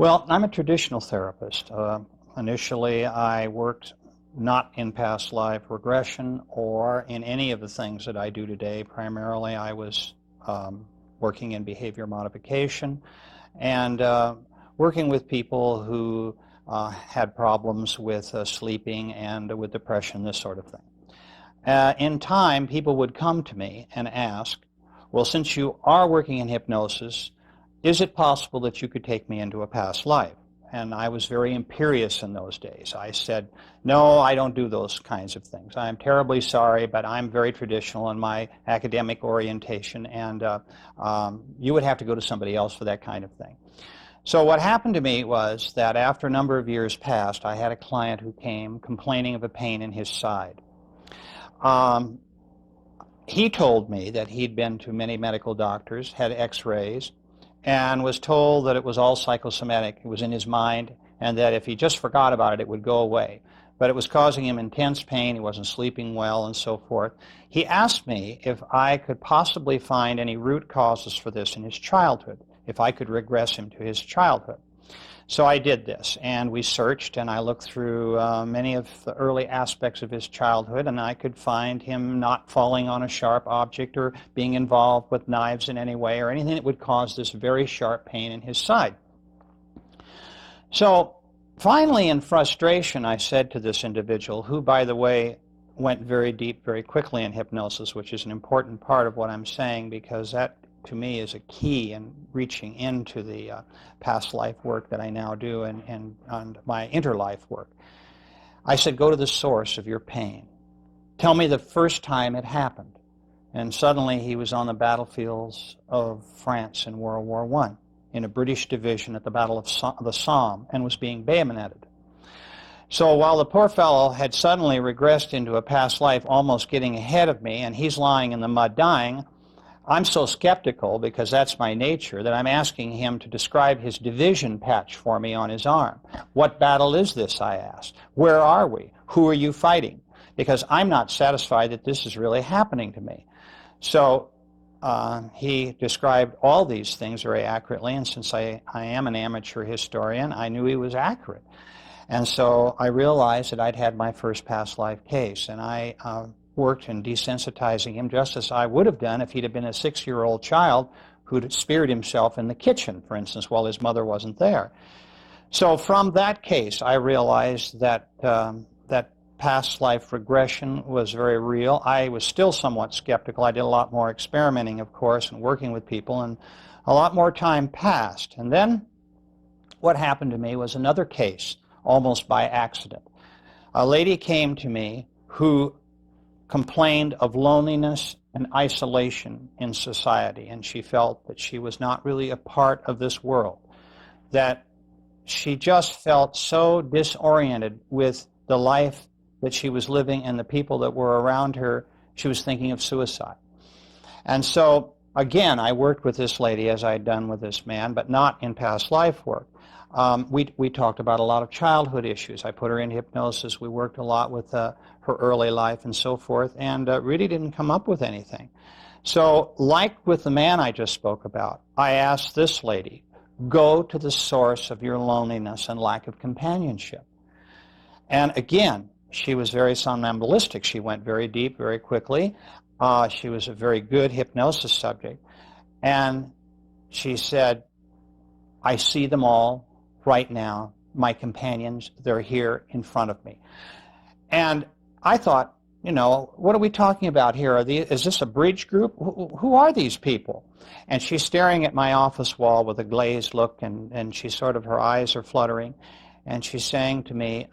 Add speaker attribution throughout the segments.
Speaker 1: Well, I'm a traditional therapist. Initially, I worked not in past life regression or in any of the things that I do today. Primarily, I was working in behavior modification and working with people who had problems with sleeping and with depression, this sort of thing. In time, people would come to me and ask, well, since you are working in hypnosis, is it possible that you could take me into a past life? And I was very imperious in those days. I said, no, I don't do those kinds of things. I'm terribly sorry, but I'm very traditional in my academic orientation, and you would have to go to somebody else for that kind of thing. So what happened to me was that after a number of years passed, I had a client who came complaining of a pain in his side. He told me that he'd been to many medical doctors, had x-rays, and was told that it was all psychosomatic. It was in his mind, and that if he just forgot about it, it would go away. But it was causing him intense pain. He wasn't sleeping well and so forth. He asked me if I could possibly find any root causes for this in his childhood, if I could regress him to his childhood. So I did this, and we searched, and I looked through many of the early aspects of his childhood, and I could find him not falling on a sharp object or being involved with knives in any way or anything that would cause this very sharp pain in his side. So finally, in frustration, I said to this individual, who, by the way, went very deep very quickly in hypnosis, which is an important part of what I'm saying, because that to me is a key in reaching into the past life work that I now do and my interlife work. I said, go to the source of your pain. Tell me the first time it happened. And suddenly he was on the battlefields of France in World War I, in a British division at the Battle of the Somme, and was being bayoneted. So while the poor fellow had suddenly regressed into a past life, almost getting ahead of me, and he's lying in the mud dying, I'm so skeptical, because that's my nature, that I'm asking him to describe his division patch for me on his arm. What battle is this, I asked. Where are we? Who are you fighting? Because I'm not satisfied that this is really happening to me. So he described all these things very accurately, and since I am an amateur historian, I knew he was accurate. And so I realized that I'd had my first past life case, and I worked in desensitizing him just as I would have done if he'd have been a 6-year-old child who'd speared himself in the kitchen, for instance, while his mother wasn't there. So from that case, I realized that that past life regression was very real. I was still somewhat skeptical. I did a lot more experimenting, of course, and working with people, and a lot more time passed. And then what happened to me was another case, almost by accident. A lady came to me who complained of loneliness and isolation in society, and she felt that she was not really a part of this world, that she just felt so disoriented with the life that she was living and the people that were around her. She was thinking of suicide. And so again, I worked with this lady as I had done with this man, but not in past life work. We talked about a lot of childhood issues. I put her in hypnosis. We worked a lot with her early life and so forth, and really didn't come up with anything. So like with the man I just spoke about, I asked this lady, go to the source of your loneliness and lack of companionship. And again, she was very somnambulistic. She went very deep very quickly. She was a very good hypnosis subject. And she said, I see them all right now, my companions, they're here in front of me. And I thought, you know, what are we talking about here? Is this a bridge group? Who are these people? And she's staring at my office wall with a glazed look, and she sort of, her eyes are fluttering, and she's saying to me,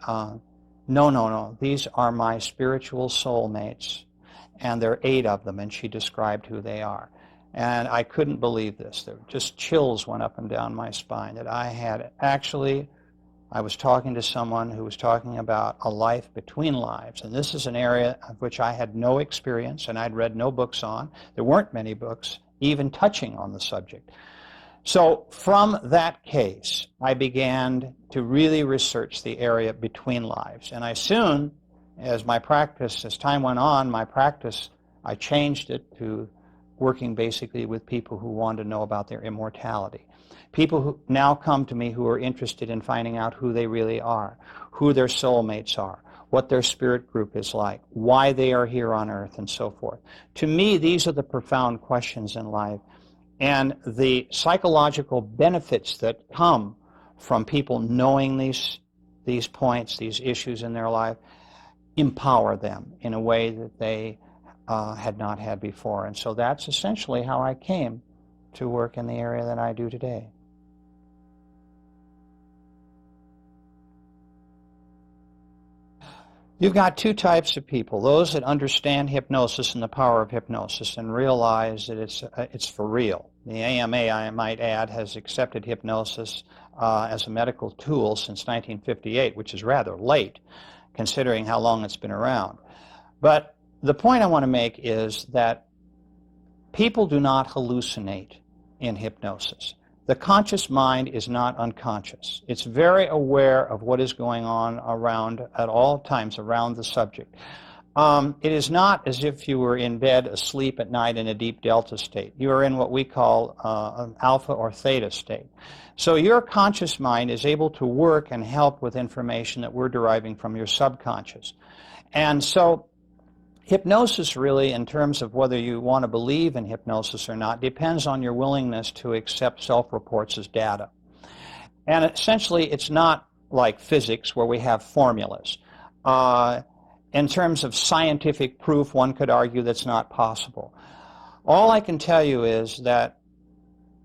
Speaker 1: no, these are my spiritual soulmates, and there are 8 of them, and she described who they are. And I couldn't believe this. There just chills went up and down my spine, that I was talking to someone who was talking about a life between lives. And this is an area of which I had no experience and I'd read no books on. There weren't many books even touching on the subject. So from that case, I began to really research the area between lives. And I soon, as time went on, my practice, I changed it to working basically with people who wanted to know about their immortality. People who now come to me who are interested in finding out who they really are, who their soulmates are, what their spirit group is like, why they are here on earth, and so forth. To me, these are the profound questions in life. And the psychological benefits that come from people knowing these points, these issues in their life, empower them in a way that they had not had before. And so that's essentially how I came to work in the area that I do today. You've got two types of people: those that understand hypnosis and the power of hypnosis and realize that it's for real. The AMA, I might add, has accepted hypnosis as a medical tool since 1958, which is rather late considering how long it's been around. But the point I want to make is that people do not hallucinate in hypnosis. The conscious mind is not unconscious. It's very aware of what is going on around at all times around the subject. It is not as if you were in bed asleep at night in a deep delta state. You are in what we call an alpha or theta state. So your conscious mind is able to work and help with information that we're deriving from your subconscious. And so hypnosis really, in terms of whether you want to believe in hypnosis or not, depends on your willingness to accept self-reports as data. And essentially, it's not like physics where we have formulas. In terms of scientific proof, one could argue that's not possible. All I can tell you is that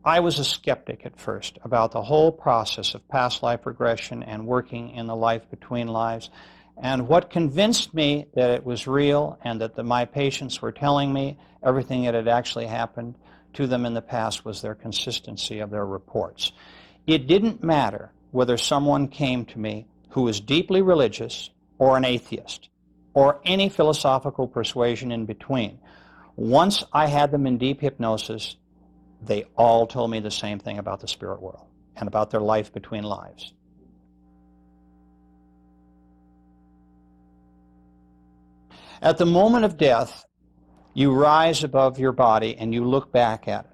Speaker 1: I was a skeptic at first about the whole process of past life regression and working in the life between lives. And what convinced me that it was real and that my patients were telling me everything that had actually happened to them in the past was their consistency of their reports. It didn't matter whether someone came to me who was deeply religious or an atheist or any philosophical persuasion in between. Once I had them in deep hypnosis, they all told me the same thing about the spirit world and about their life between lives. At the moment of death, you rise above your body and you look back at it.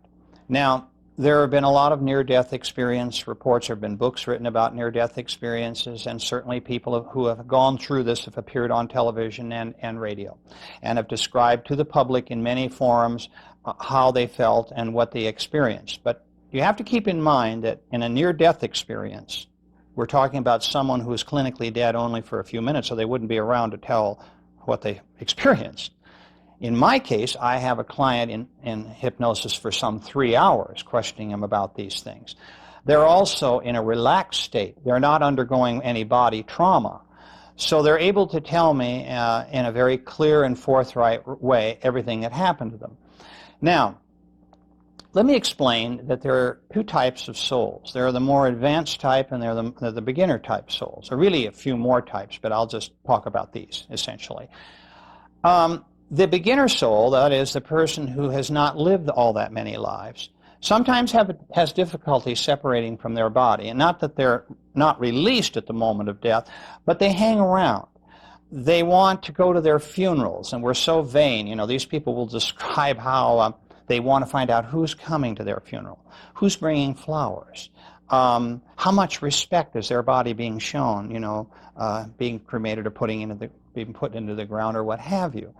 Speaker 1: Now, there have been a lot of near-death experience reports. There have been books written about near-death experiences, and certainly people who have gone through this have appeared on television and radio and have described to the public in many forums how they felt and what they experienced. But you have to keep in mind that in a near-death experience, we're talking about someone who is clinically dead only for a few minutes, so they wouldn't be around to tell what they experienced. In my case, I have a client in hypnosis for some 3 hours, questioning him about these things. They're also in a relaxed state. They're not undergoing any body trauma. So they're able to tell me in a very clear and forthright way everything that happened to them. Now, let me explain that there are two types of souls. There are the more advanced type and there are the beginner type souls. There are really a few more types, but I'll just talk about these, essentially. The beginner soul, that is, the person who has not lived all that many lives, sometimes has difficulty separating from their body. And not that they're not released at the moment of death, but they hang around. They want to go to their funerals, and we're so vain. You know, these people will describe how they want to find out who's coming to their funeral, who's bringing flowers, how much respect is their body being shown, you know, being cremated or being put into the ground or what have you.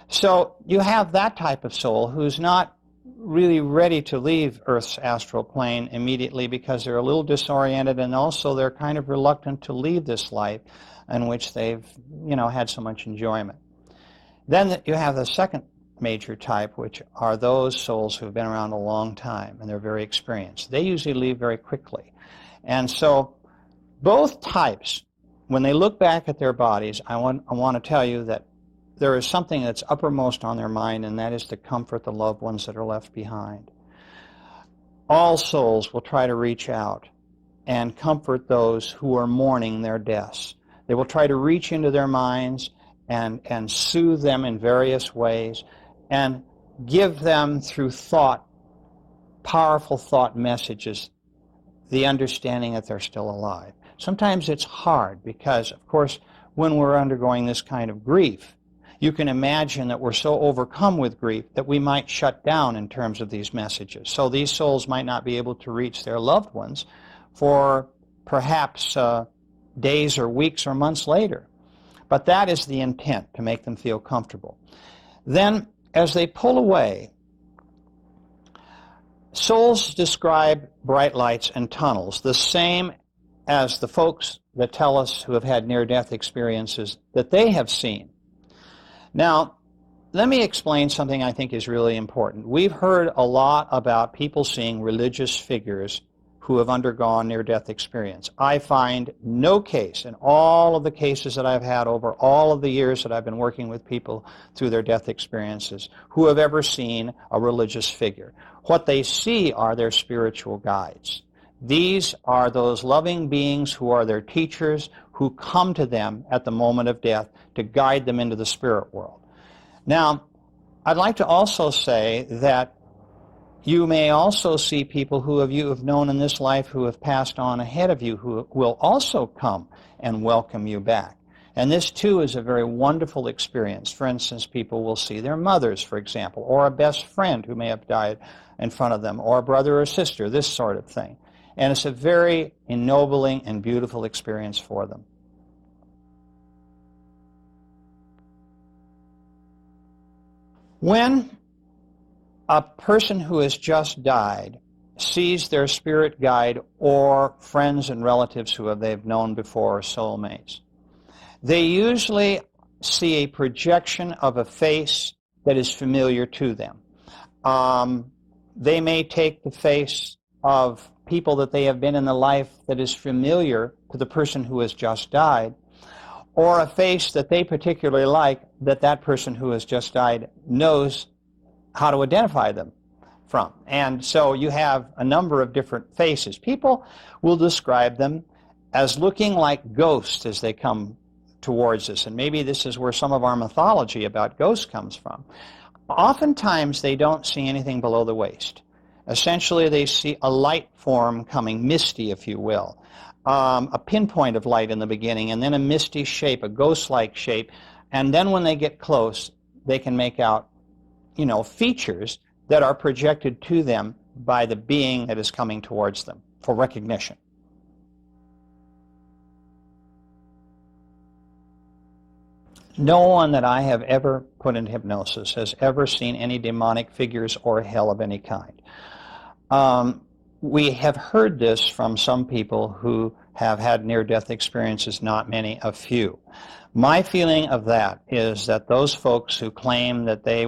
Speaker 1: So you have that type of soul who's not really ready to leave Earth's astral plane immediately because they're a little disoriented, and also they're kind of reluctant to leave this life in which they've, you know, had so much enjoyment. Then you have the second major type, which are those souls who've been around a long time and they're very experienced. They usually leave very quickly. And so both types, when they look back at their bodies, I want to tell you that there is something that's uppermost on their mind, and that is to comfort the loved ones that are left behind. All souls will try to reach out and comfort those who are mourning their deaths. They will try to reach into their minds and soothe them in various ways and give them through thought, powerful thought messages, the understanding that they're still alive. Sometimes it's hard because, of course, when we're undergoing this kind of grief, you can imagine that we're so overcome with grief that we might shut down in terms of these messages. So these souls might not be able to reach their loved ones for perhaps days or weeks or months later. But that is the intent, to make them feel comfortable. Then, as they pull away, souls describe bright lights and tunnels, the same as the folks that tell us who have had near-death experiences that they have seen. Now, let me explain something I think is really important. We've heard a lot about people seeing religious figures who have undergone near-death experience. I find no case in all of the cases that I've had over all of the years that I've been working with people through their death experiences who have ever seen a religious figure. What they see are their spiritual guides. These are those loving beings who are their teachers, who come to them at the moment of death to guide them into the spirit world. Now, I'd like to also say that you may also see people who you have known in this life who have passed on ahead of you who will also come and welcome you back. And this, too, is a very wonderful experience. For instance, people will see their mothers, for example, or a best friend who may have died in front of them, or a brother or sister, this sort of thing. And it's a very ennobling and beautiful experience for them. When a person who has just died sees their spirit guide or friends and relatives who they've known before, or soulmates, they usually see a projection of a face that is familiar to them. They may take the face of people that they have been in the life that is familiar to the person who has just died, or a face that they particularly like that that person who has just died knows how to identify them from. And so you have a number of different faces. People will describe them as looking like ghosts as they come towards us, and maybe this is where some of our mythology about ghosts comes from. Oftentimes they don't see anything below the waist. Essentially they see a light form coming, misty if you will, a pinpoint of light in the beginning, and then a misty shape, a ghost-like shape, and then when they get close they can make out, features that are projected to them by the being that is coming towards them for recognition. No one that I have ever put in hypnosis has ever seen any demonic figures or hell of any kind. We have heard this from some people who have had near-death experiences, not many, a few. My feeling of that is that those folks who claim that they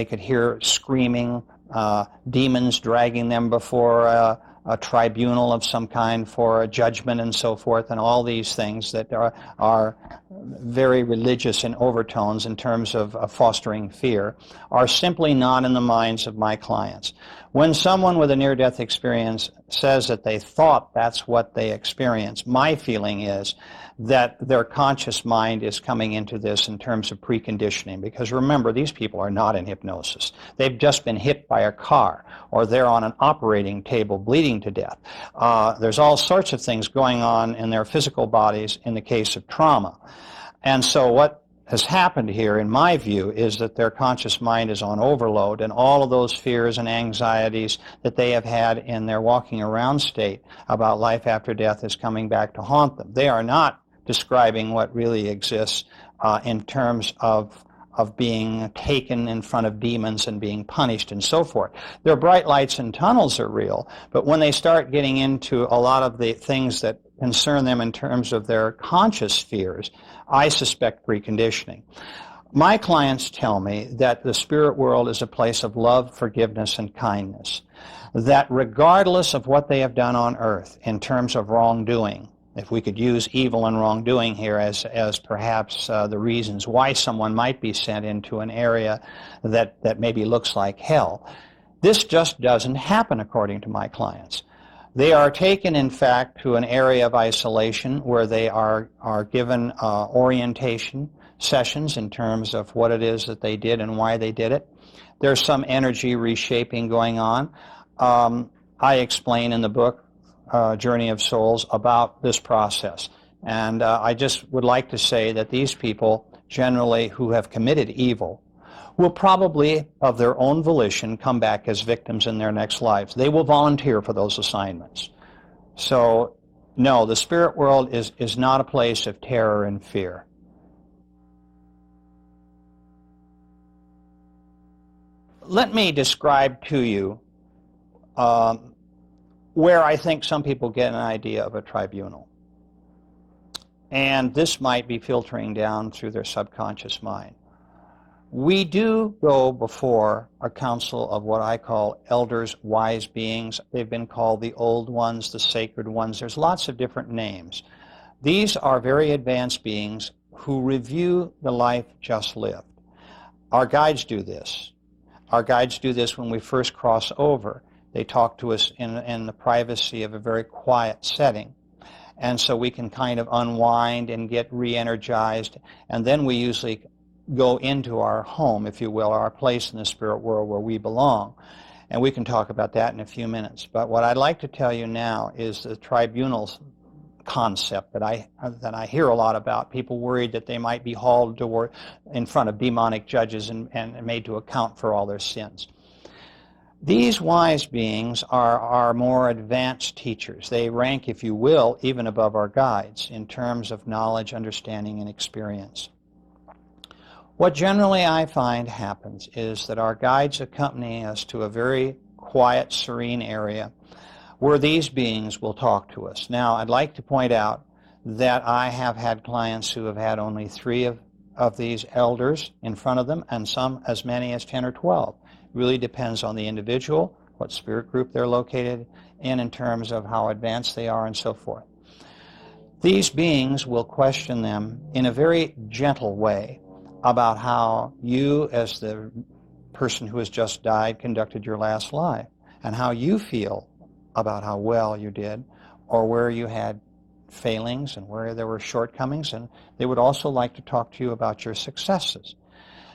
Speaker 1: could hear screaming, demons dragging them before a tribunal of some kind for a judgment and so forth, and all these things that are very religious in overtones in terms of fostering fear, are simply not in the minds of my clients. When someone with a near-death experience says that they thought that's what they experienced, my feeling is that their conscious mind is coming into this in terms of preconditioning. Because remember, these people are not in hypnosis. They've just been hit by a car, or they're on an operating table bleeding to death. There's all sorts of things going on in their physical bodies in the case of trauma. And so what has happened here, in my view, is that their conscious mind is on overload, and all of those fears and anxieties that they have had in their walking around state about life after death is coming back to haunt them. They are not describing what really exists in terms of being taken in front of demons and being punished and so forth. Their bright lights and tunnels are real, but when they start getting into a lot of the things that concern them in terms of their conscious fears, I suspect preconditioning. My clients tell me that the spirit world is a place of love, forgiveness, and kindness. That regardless of what they have done on earth in terms of wrongdoing, if we could use evil and wrongdoing here as perhaps the reasons why someone might be sent into an area that maybe looks like hell, this just doesn't happen according to my clients. They are taken, in fact, to an area of isolation where they are given orientation sessions in terms of what it is that they did and why they did it. There's some energy reshaping going on. I explain in the book, Journey of Souls, about this process. And I just would like to say that these people generally who have committed evil, will probably, of their own volition, come back as victims in their next lives. They will volunteer for those assignments. So, no, the spirit world is not a place of terror and fear. Let me describe to you where I think some people get an idea of a tribunal. And this might be filtering down through their subconscious mind. We do go before a council of what I call elders, wise beings. They've been called the old ones, the sacred ones. There's lots of different names. These are very advanced beings who review the life just lived. Our guides do this. Our guides do this when we first cross over. They talk to us in the privacy of a very quiet setting. And so we can kind of unwind and get re-energized. And then we usually go into our home, if you will, our place in the spirit world where we belong. And we can talk about that in a few minutes. But what I'd like to tell you now is the tribunals concept that I hear a lot about. People worried that they might be hauled in front of demonic judges and made to account for all their sins. These wise beings are more advanced teachers. They rank, if you will, even above our guides in terms of knowledge, understanding, and experience. What generally I find happens is that our guides accompany us to a very quiet, serene area where these beings will talk to us. Now, I'd like to point out that I have had clients who have had only 3 of these elders in front of them, and some as many as 10 or 12. It really depends on the individual, what spirit group they're located in terms of how advanced they are and so forth. These beings will question them in a very gentle way about how you, as the person who has just died, conducted your last life, and how you feel about how well you did, or where you had failings and where there were shortcomings, and they would also like to talk to you about your successes.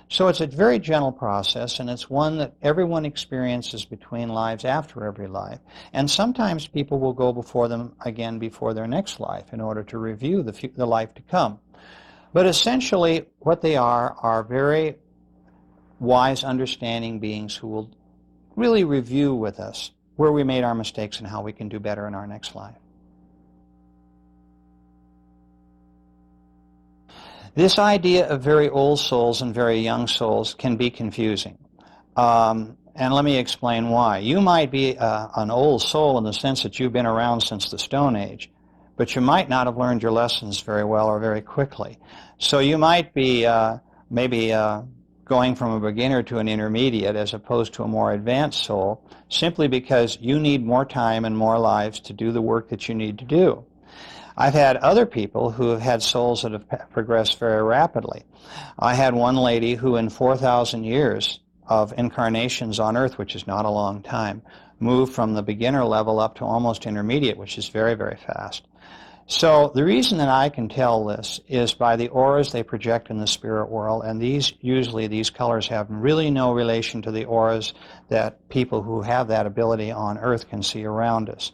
Speaker 1: So it's a very gentle process, and it's one that everyone experiences between lives after every life. And sometimes people will go before them again before their next life in order to review the life to come. But essentially what they are very wise, understanding beings who will really review with us where we made our mistakes and how we can do better in our next life. This idea of very old souls and very young souls can be confusing. And let me explain why. You might be an old soul in the sense that you've been around since the Stone Age, but you might not have learned your lessons very well or very quickly. So you might be maybe going from a beginner to an intermediate as opposed to a more advanced soul, simply because you need more time and more lives to do the work that you need to do. I've had other people who have had souls that have progressed very rapidly. I had one lady who in 4,000 years of incarnations on Earth, which is not a long time, moved from the beginner level up to almost intermediate, which is very, very fast. So the reason that I can tell this is by the auras they project in the spirit world, and usually these colors have really no relation to the auras that people who have that ability on Earth can see around us.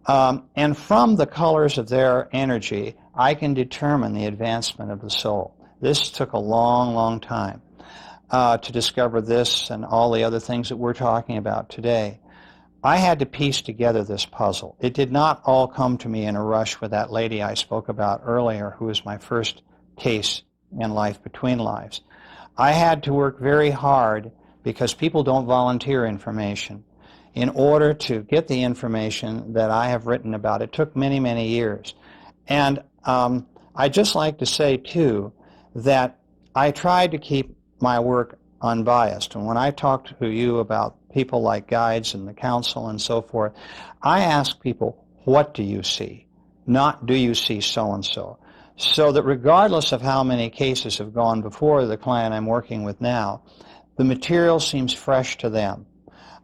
Speaker 1: And from the colors of their energy, I can determine the advancement of the soul. This took a long, long time to discover this and all the other things that we're talking about today. I had to piece together this puzzle. It did not all come to me in a rush with that lady I spoke about earlier, who was my first case in Life Between Lives. I had to work very hard because people don't volunteer information. In order to get the information that I have written about, it took many, many years. And I'd just like to say, too, that I tried to keep my work unbiased. And when I talk to you about people like guides and the council and so forth, I ask people, what do you see? Not, do you see so-and-so? So that regardless of how many cases have gone before the client I'm working with now, the material seems fresh to them.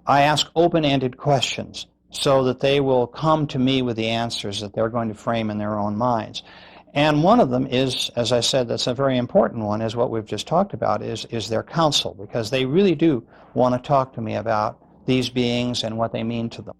Speaker 1: I ask open-ended questions so that they will come to me with the answers that they're going to frame in their own minds. And one of them is, as I said, that's a very important one, is what we've just talked about, is their counsel, because they really do want to talk to me about these beings and what they mean to them.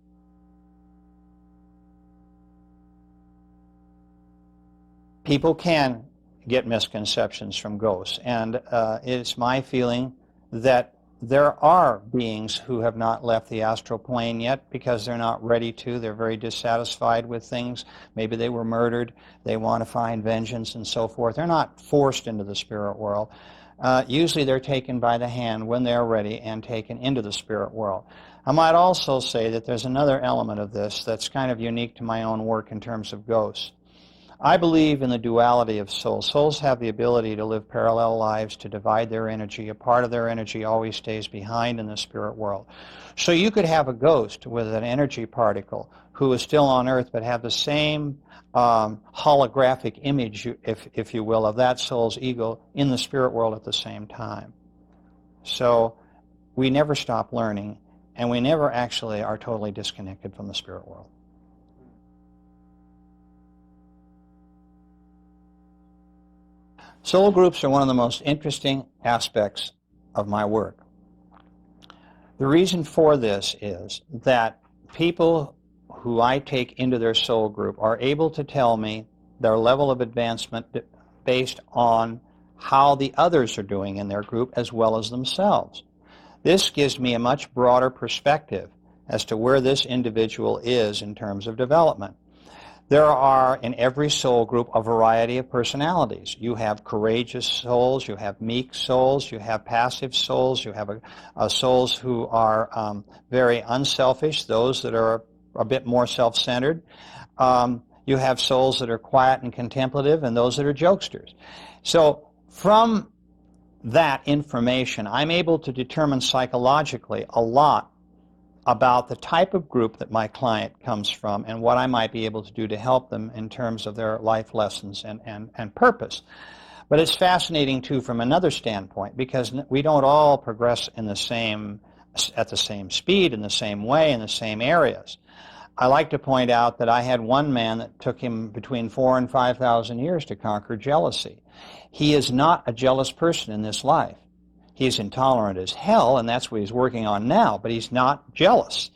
Speaker 1: People can get misconceptions from ghosts. And it's my feeling that there are beings who have not left the astral plane yet because they're not ready to. They're very dissatisfied with things. Maybe they were murdered. They want to find vengeance and so forth. They're not forced into the spirit world. Usually they're taken by the hand when they're ready and taken into the spirit world. I might also say that there's another element of this that's kind of unique to my own work in terms of ghosts. I believe in the duality of souls. Souls have the ability to live parallel lives, to divide their energy. A part of their energy always stays behind in the spirit world. So you could have a ghost with an energy particle who is still on Earth but have the same holographic image, if you will, of that soul's ego in the spirit world at the same time. So we never stop learning, and we never actually are totally disconnected from the spirit world. Soul groups are one of the most interesting aspects of my work. The reason for this is that people who I take into their soul group are able to tell me their level of advancement based on how the others are doing in their group as well as themselves. This gives me a much broader perspective as to where this individual is in terms of development. There are in every soul group a variety of personalities. You have courageous souls, you have meek souls, you have passive souls, you have souls who are very unselfish, those that are a bit more self-centered. You have souls that are quiet and contemplative, and those that are jokesters. So from that information, I'm able to determine psychologically a lot about the type of group that my client comes from and what I might be able to do to help them in terms of their life lessons and purpose. But it's fascinating, too, from another standpoint, because we don't all progress at the same speed, in the same way, in the same areas. I like to point out that I had one man that took him between 4,000 and 5,000 years to conquer jealousy. He is not a jealous person in this life. He's intolerant as hell, and that's what he's working on now, but he's not jealous.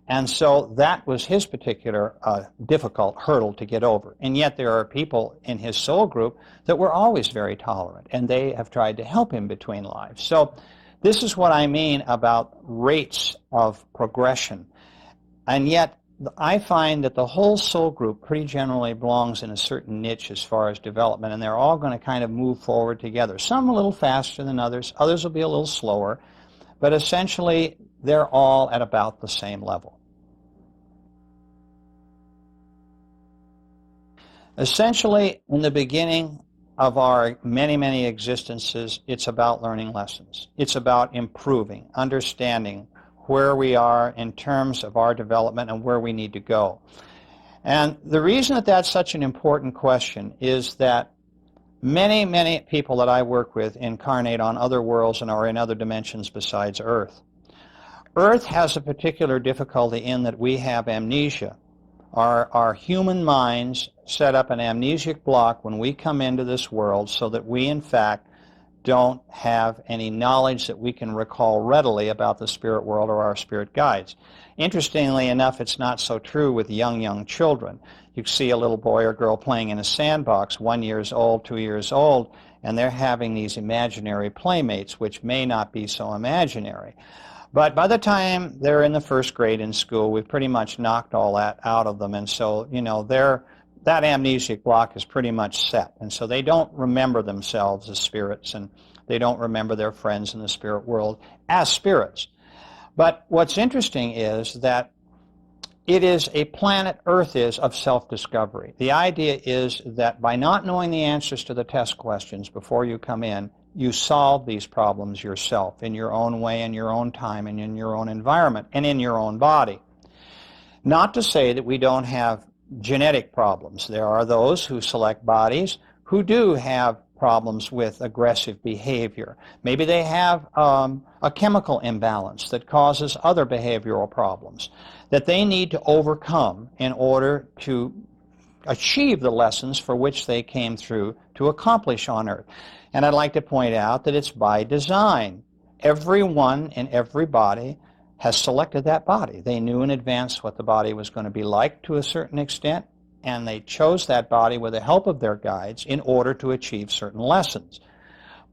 Speaker 1: And so that was his particular difficult hurdle to get over. And yet there are people in his soul group that were always very tolerant, and they have tried to help him between lives. So this is what I mean about rates of progression. And yet I find that the whole soul group pretty generally belongs in a certain niche as far as development, and they're all going to kind of move forward together. Some a little faster than others, others will be a little slower, but essentially they're all at about the same level. Essentially, in the beginning of our many, many existences, it's about learning lessons. It's about improving, understanding where we are in terms of our development and where we need to go. And the reason that that's such an important question is that many, many people that I work with incarnate on other worlds and are in other dimensions besides Earth. Earth has a particular difficulty in that we have amnesia. Our human minds set up an amnesic block when we come into this world so that we, in fact, don't have any knowledge that we can recall readily about the spirit world or our spirit guides. Interestingly enough, it's not so true with young children. You see a little boy or girl playing in a sandbox, 1 year old, 2 years old, and they're having these imaginary playmates, which may not be so imaginary. But by the time they're in the first grade in school, we've pretty much knocked all that out of them, and so, you know, that amnesic block is pretty much set. And so they don't remember themselves as spirits, and they don't remember their friends in the spirit world as spirits. But what's interesting is that it is a planet, Earth is, of self-discovery. The idea is that by not knowing the answers to the test questions before you come in, you solve these problems yourself in your own way, in your own time, and in your own environment, and in your own body. Not to say that we don't have genetic problems. There are those who select bodies who do have problems with aggressive behavior. Maybe they have a chemical imbalance that causes other behavioral problems that they need to overcome in order to achieve the lessons for which they came through to accomplish on Earth. And I'd like to point out that it's by design. Everyone in every body has selected that body. They knew in advance what the body was going to be like to a certain extent, and they chose that body with the help of their guides in order to achieve certain lessons.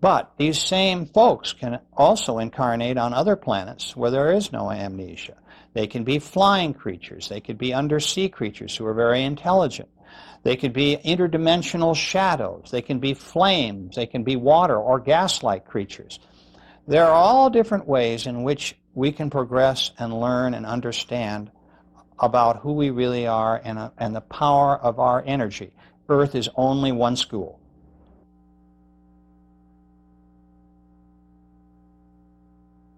Speaker 1: But these same folks can also incarnate on other planets where there is no amnesia. They can be flying creatures. They could be undersea creatures who are very intelligent. They could be interdimensional shadows. They can be flames. They can be water or gas-like creatures. There are all different ways in which we can progress and learn and understand about who we really are and the power of our energy. Earth is only one school.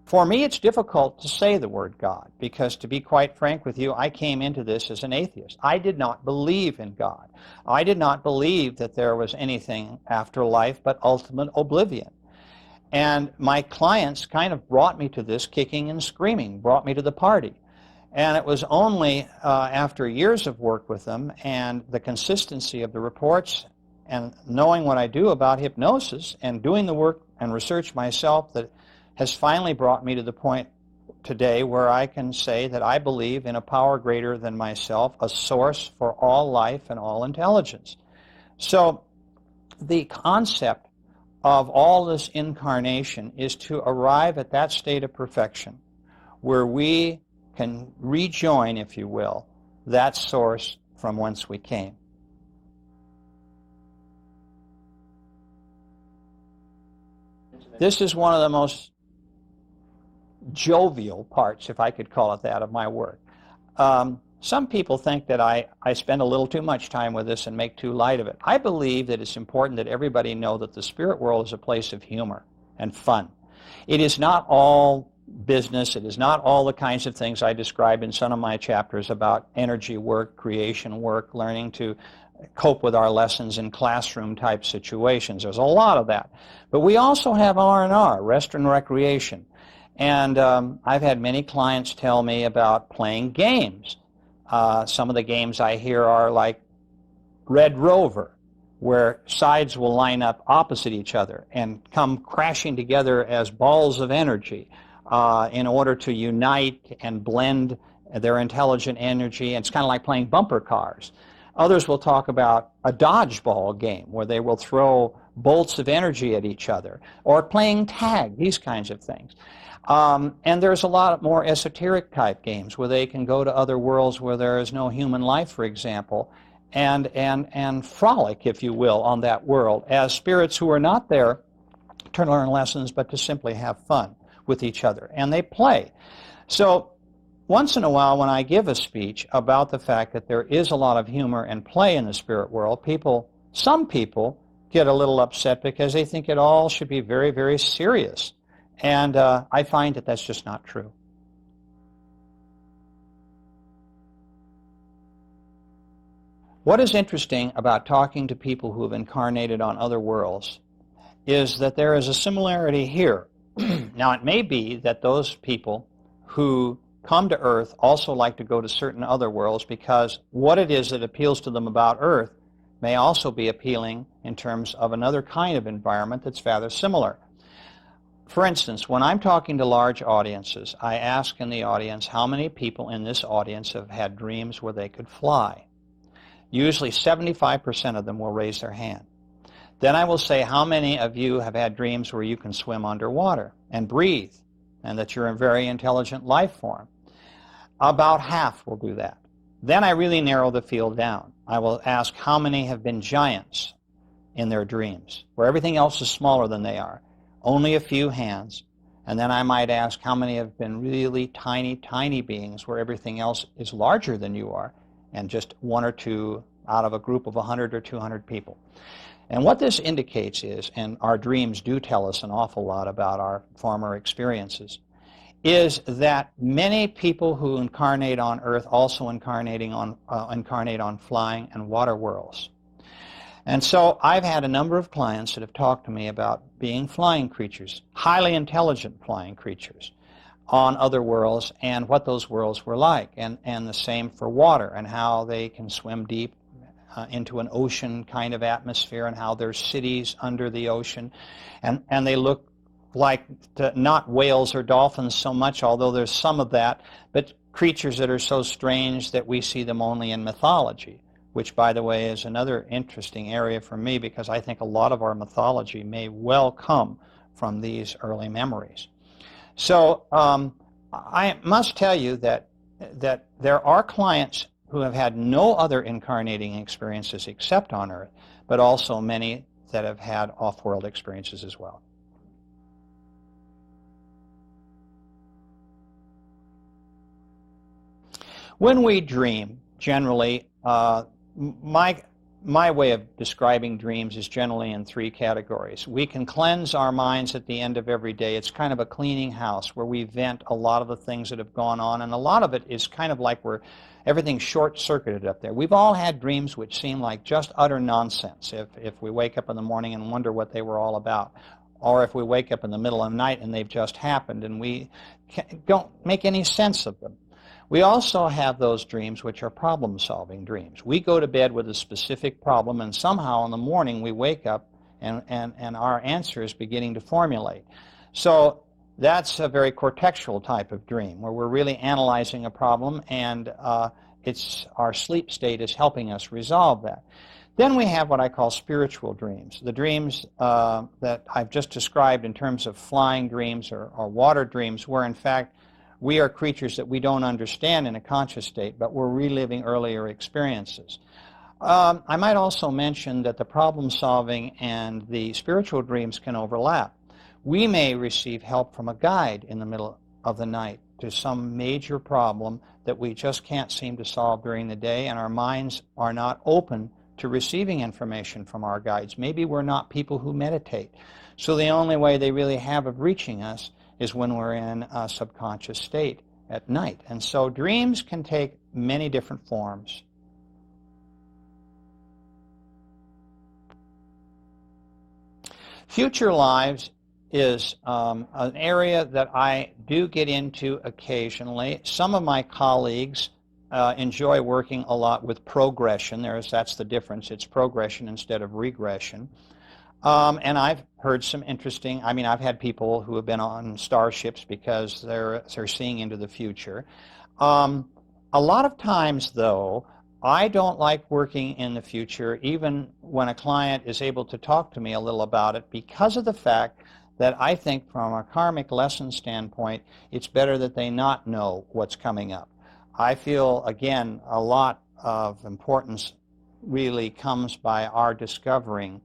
Speaker 1: For me, it's difficult to say the word God because, to be quite frank with you, I came into this as an atheist. I did not believe in God. I did not believe that there was anything after life but ultimate oblivion. And my clients kind of brought me to this kicking and screaming, brought me to the party. And it was only after years of work with them and the consistency of the reports and knowing what I do about hypnosis and doing the work and research myself that has finally brought me to the point today where I can say that I believe in a power greater than myself, a source for all life and all intelligence. So the concept of all this incarnation is to arrive at that state of perfection where we can rejoin, if you will, that source from whence we came. This is one of the most jovial parts, if I could call it that, of my work. Some people think that I spend a little too much time with this and make too light of it. I believe that it's important that everybody know that the spirit world is a place of humor and fun. It is not all business. It is not all the kinds of things I describe in some of my chapters about energy work, creation work, learning to cope with our lessons in classroom type situations. There's a lot of that. But we also have R&R, rest and recreation. And I've had many clients tell me about playing games. Some of the games I hear are like Red Rover, where sides will line up opposite each other and come crashing together as balls of energy in order to unite and blend their intelligent energy. And it's kind of like playing bumper cars. Others will talk about a dodgeball game where they will throw bolts of energy at each other, or playing tag, these kinds of things. And there's a lot more esoteric type games where they can go to other worlds where there is no human life, for example, and frolic, if you will, on that world as spirits who are not there to learn lessons but to simply have fun with each other. And they play. So once in a while when I give a speech about the fact that there is a lot of humor and play in the spirit world, some people get a little upset because they think it all should be very, very serious. And I find that that's just not true. What is interesting about talking to people who have incarnated on other worlds is that there is a similarity here. Now, it may be that those people who come to Earth also like to go to certain other worlds because what it is that appeals to them about Earth may also be appealing in terms of another kind of environment that's rather similar. For instance, when I'm talking to large audiences, I ask in the audience how many people in this audience have had dreams where they could fly. Usually 75% of them will raise their hand. Then I will say, how many of you have had dreams where you can swim underwater and breathe, and that you're a very intelligent life form? About half will do that. Then I really narrow the field down. I will ask how many have been giants in their dreams, where everything else is smaller than they are. Only a few hands. And then I might ask how many have been really tiny, tiny beings where everything else is larger than you are, and just one or two out of a group of 100 or 200 people. And what this indicates is, and our dreams do tell us an awful lot about our former experiences, is that many people who incarnate on Earth also incarnate on flying and water worlds. And so I've had a number of clients that have talked to me about being flying creatures, highly intelligent flying creatures, on other worlds and what those worlds were like. And the same for water and how they can swim deep into an ocean kind of atmosphere and how there's cities under the ocean. And they look like not whales or dolphins so much, although there's some of that, but creatures that are so strange that we see them only in mythology, which, by the way, is another interesting area for me because I think a lot of our mythology may well come from these early memories. So I must tell you that there are clients who have had no other incarnating experiences except on Earth, but also many that have had off-world experiences as well. When we dream, generally, my way of describing dreams is generally in three categories. We can cleanse our minds at the end of every day. It's kind of a cleaning house where we vent a lot of the things that have gone on, and a lot of it is kind of like everything's short-circuited up there. We've all had dreams which seem like just utter nonsense if we wake up in the morning and wonder what they were all about, or if we wake up in the middle of the night and they've just happened and we don't make any sense of them. We also have those dreams which are problem-solving dreams. We go to bed with a specific problem, and somehow in the morning we wake up and our answer is beginning to formulate. So that's a very cortexual type of dream, where we're really analyzing a problem, and our sleep state is helping us resolve that. Then we have what I call spiritual dreams, the dreams that I've just described in terms of flying dreams or water dreams, where in fact we are creatures that we don't understand in a conscious state, but we're reliving earlier experiences. I might also mention that the problem-solving and the spiritual dreams can overlap. We may receive help from a guide in the middle of the night to some major problem that we just can't seem to solve during the day, and our minds are not open to receiving information from our guides. Maybe we're not people who meditate, so the only way they really have of reaching us is when we're in a subconscious state at night. And so dreams can take many different forms. Future lives is an area that I do get into occasionally. Some of my colleagues enjoy working a lot with progression. That's the difference. It's progression instead of regression. And I've heard some interesting, I've had people who have been on starships because they're seeing into the future. A lot of times, though, I don't like working in the future, even when a client is able to talk to me a little about it, because of the fact that I think from a karmic lesson standpoint, it's better that they not know what's coming up. I feel, again, a lot of importance really comes by our discovering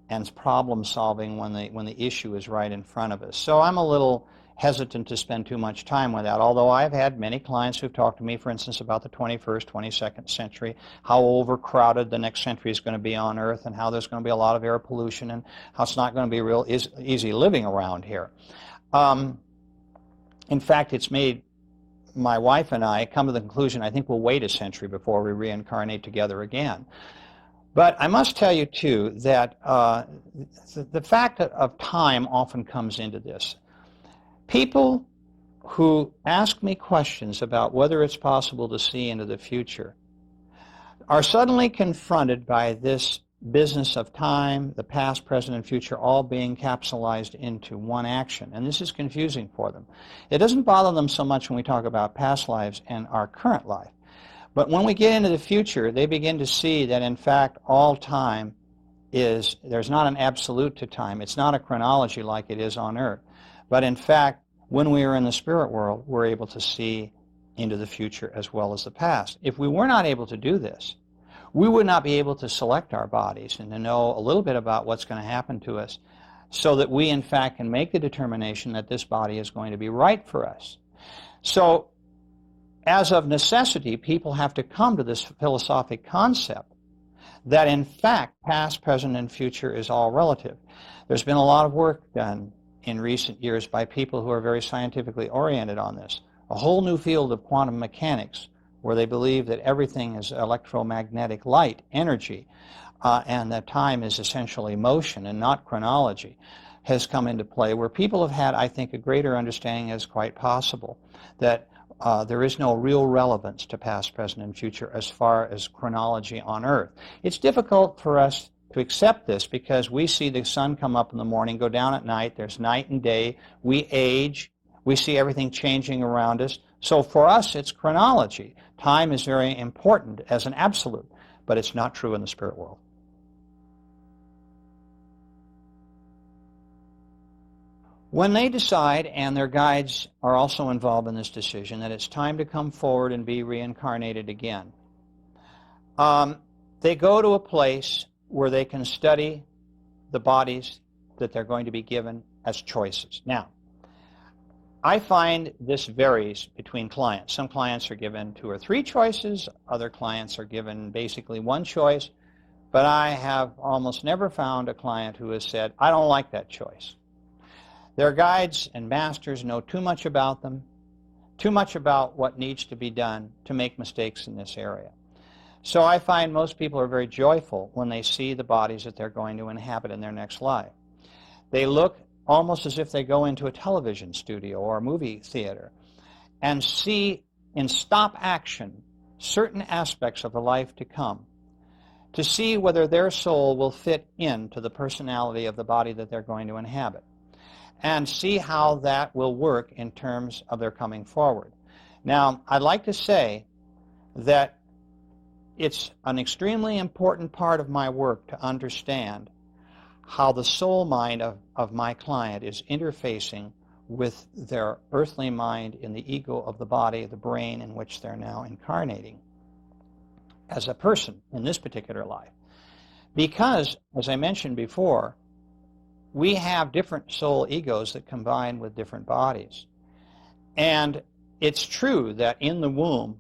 Speaker 1: and problem solving when the issue is right in front of us. So I'm a little hesitant to spend too much time with that, although I've had many clients who've talked to me, for instance, about the 21st, 22nd century, how overcrowded the next century is going to be on Earth, and how there's going to be a lot of air pollution, and how it's not going to be real easy living around here. In fact, it's made my wife and I come to the conclusion, I think we'll wait a century before we reincarnate together again. But I must tell you, too, that the fact of time often comes into this. People who ask me questions about whether it's possible to see into the future are suddenly confronted by this business of time, the past, present, and future, all being capsulized into one action. And this is confusing for them. It doesn't bother them so much when we talk about past lives and our current life. But when we get into the future, they begin to see that, in fact, all time there's not an absolute to time. It's not a chronology like it is on Earth. But, in fact, when we are in the spirit world, we're able to see into the future as well as the past. If we were not able to do this, we would not be able to select our bodies and to know a little bit about what's going to happen to us so that we, in fact, can make the determination that this body is going to be right for us. So, as of necessity, people have to come to this philosophic concept that, in fact, past, present, and future is all relative. There's been a lot of work done in recent years by people who are very scientifically oriented on this. A whole new field of quantum mechanics, where they believe that everything is electromagnetic light, energy, and that time is essentially motion and not chronology, has come into play, where people have had, I think, a greater understanding as quite possible that there is no real relevance to past, present, and future as far as chronology on Earth. It's difficult for us to accept this because we see the sun come up in the morning, go down at night, there's night and day, we age, we see everything changing around us, So for us, it's chronology. Time is very important as an absolute, but it's not true in the spirit world. When they decide, and their guides are also involved in this decision, that it's time to come forward and be reincarnated again, they go to a place where they can study the bodies that they're going to be given as choices. Now, I find this varies between clients. Some clients are given 2 or 3 choices. Other clients are given basically 1 choice. But I have almost never found a client who has said, I don't like that choice. Their guides and masters know too much about them, too much about what needs to be done to make mistakes in this area. So I find most people are very joyful when they see the bodies that they're going to inhabit in their next life. They look almost as if they go into a television studio or a movie theater and see in stop action certain aspects of the life to come, to see whether their soul will fit into the personality of the body that they're going to inhabit, and see how that will work in terms of their coming forward. Now, I'd like to say that it's an extremely important part of my work to understand how the soul mind of my client is interfacing with their earthly mind in the ego of the body, the brain in which they're now incarnating as a person in this particular life. Because, as I mentioned before, we have different soul egos that combine with different bodies. And it's true that in the womb,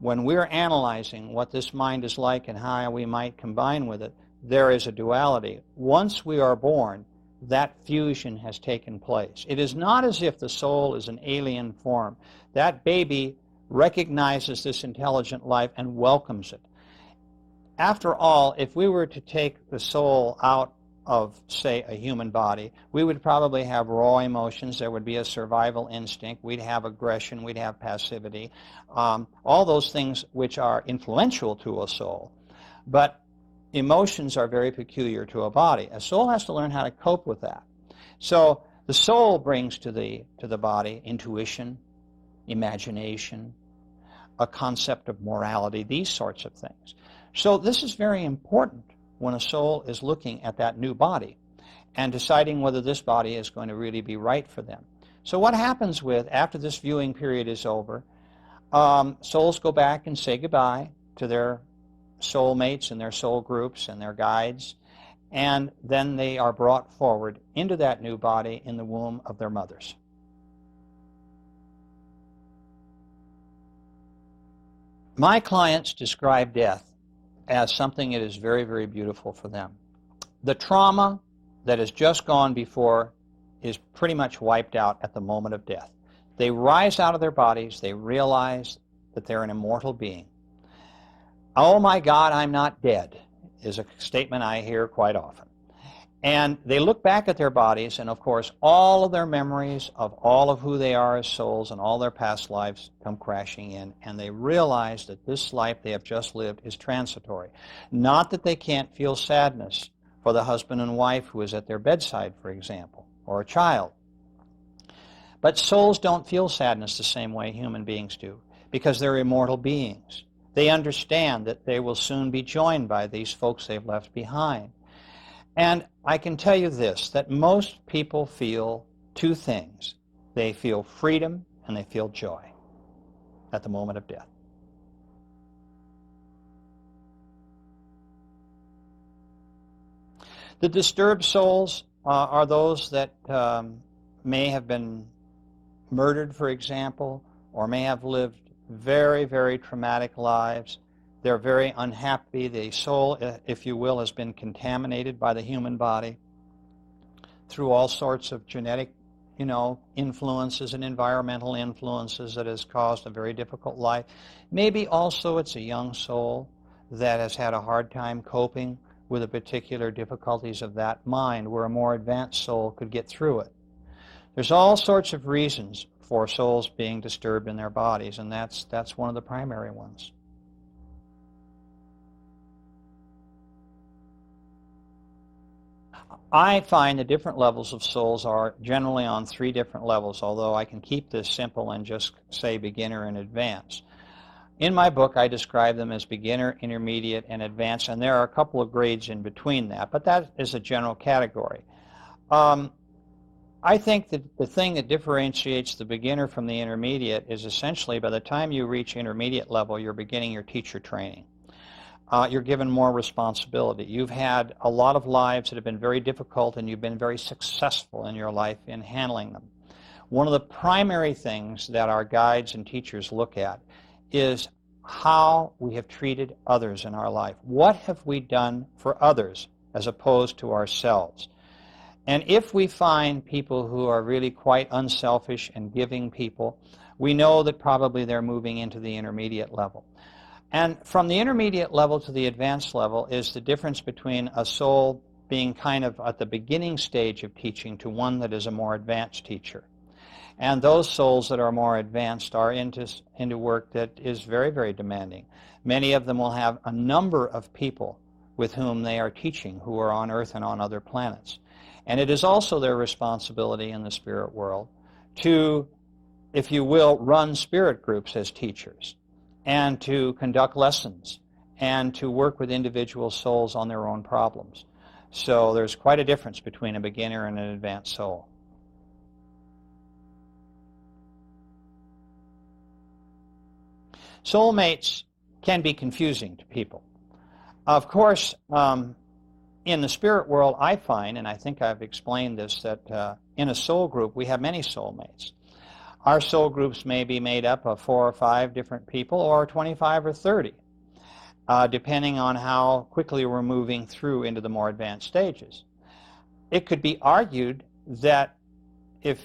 Speaker 1: when we're analyzing what this mind is like and how we might combine with it, there is a duality. Once we are born, that fusion has taken place. It is not as if the soul is an alien form. That baby recognizes this intelligent life and welcomes it. After all, if we were to take the soul out of, say, a human body, we would probably have raw emotions. There would be a survival instinct. We'd have aggression. We'd have passivity. All those things which are influential to a soul. But emotions are very peculiar to a body. A soul has to learn how to cope with that. So the soul brings to the body intuition, imagination, a concept of morality, these sorts of things. So this is very important when a soul is looking at that new body and deciding whether this body is going to really be right for them. So what happens after this viewing period is over, souls go back and say goodbye to their soulmates and their soul groups and their guides, and then they are brought forward into that new body in the womb of their mothers. My clients describe death as something that is very, very beautiful for them. The trauma that has just gone before is pretty much wiped out at the moment of death. They rise out of their bodies, they realize that they're an immortal being. Oh my God, I'm not dead, is a statement I hear quite often. And they look back at their bodies, and of course, all of their memories of all of who they are as souls and all their past lives come crashing in, and they realize that this life they have just lived is transitory. Not that they can't feel sadness for the husband and wife who is at their bedside, for example, or a child. But souls don't feel sadness the same way human beings do, because they're immortal beings. They understand that they will soon be joined by these folks they've left behind. And I can tell you this, that most people feel 2 things. They feel freedom and they feel joy at the moment of death. The disturbed souls are those that may have been murdered, for example, or may have lived very, very traumatic lives. They're very unhappy. The soul, if you will, has been contaminated by the human body through all sorts of genetic, influences and environmental influences that has caused a very difficult life. Maybe also it's a young soul that has had a hard time coping with the particular difficulties of that mind, where a more advanced soul could get through it. There's all sorts of reasons for souls being disturbed in their bodies, and that's one of the primary ones. I find the different levels of souls are generally on 3 different levels, although I can keep this simple and just say beginner and advanced. In my book, I describe them as beginner, intermediate, and advanced, and there are a couple of grades in between that, but that is a general category. I think that the thing that differentiates the beginner from the intermediate is essentially by the time you reach intermediate level, you're beginning your teacher training. You're given more responsibility. You've had a lot of lives that have been very difficult, and you've been very successful in your life in handling them. One of the primary things that our guides and teachers look at is how we have treated others in our life. What have we done for others as opposed to ourselves? And if we find people who are really quite unselfish and giving people, we know that probably they're moving into the intermediate level. And from the intermediate level to the advanced level is the difference between a soul being kind of at the beginning stage of teaching to one that is a more advanced teacher. And those souls that are more advanced are into work that is very, very demanding. Many of them will have a number of people with whom they are teaching who are on Earth and on other planets. And it is also their responsibility in the spirit world to, if you will, run spirit groups as teachers and to conduct lessons and to work with individual souls on their own problems. So there's quite a difference between a beginner and an advanced soul. Soulmates can be confusing to people. Of course, in the spirit world, I find, and I think I've explained this, that in a soul group, we have many soulmates. Our soul groups may be made up of 4 or 5 different people, or 25 or 30, depending on how quickly we're moving through into the more advanced stages. It could be argued that if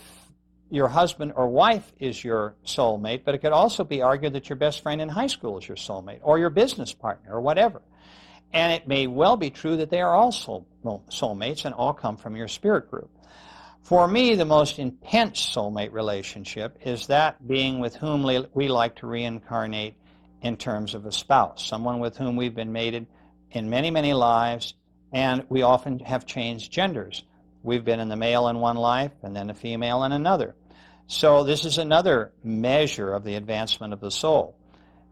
Speaker 1: your husband or wife is your soulmate, but it could also be argued that your best friend in high school is your soulmate, or your business partner, or whatever. And it may well be true that they are all soulmates and all come from your spirit group. For me, the most intense soulmate relationship is that being with whom we like to reincarnate in terms of a spouse, someone with whom we've been mated in many, many lives, and we often have changed genders. We've been in the male in one life and then the female in another. So this is another measure of the advancement of the soul,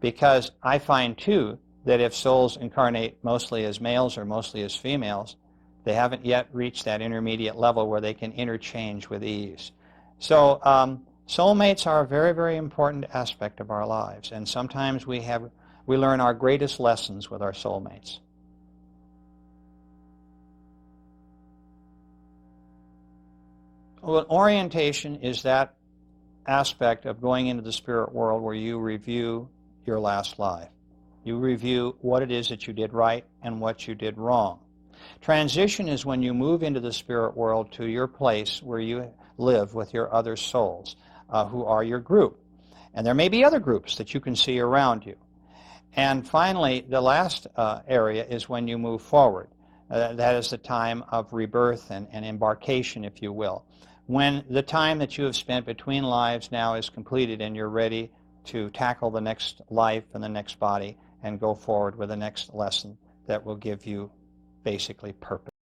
Speaker 1: because I find, too, that if souls incarnate mostly as males or mostly as females, they haven't yet reached that intermediate level where they can interchange with ease. So soulmates are a very, very important aspect of our lives, and sometimes we learn our greatest lessons with our soulmates. Well, orientation is that aspect of going into the spirit world where you review your last life. You review what it is that you did right and what you did wrong. Transition is when you move into the spirit world to your place where you live with your other souls who are your group. And there may be other groups that you can see around you. And finally, the last area is when you move forward. That is the time of rebirth and embarkation, if you will. When the time that you have spent between lives now is completed and you're ready to tackle the next life and the next body and go forward with the next lesson that will give you basically purpose.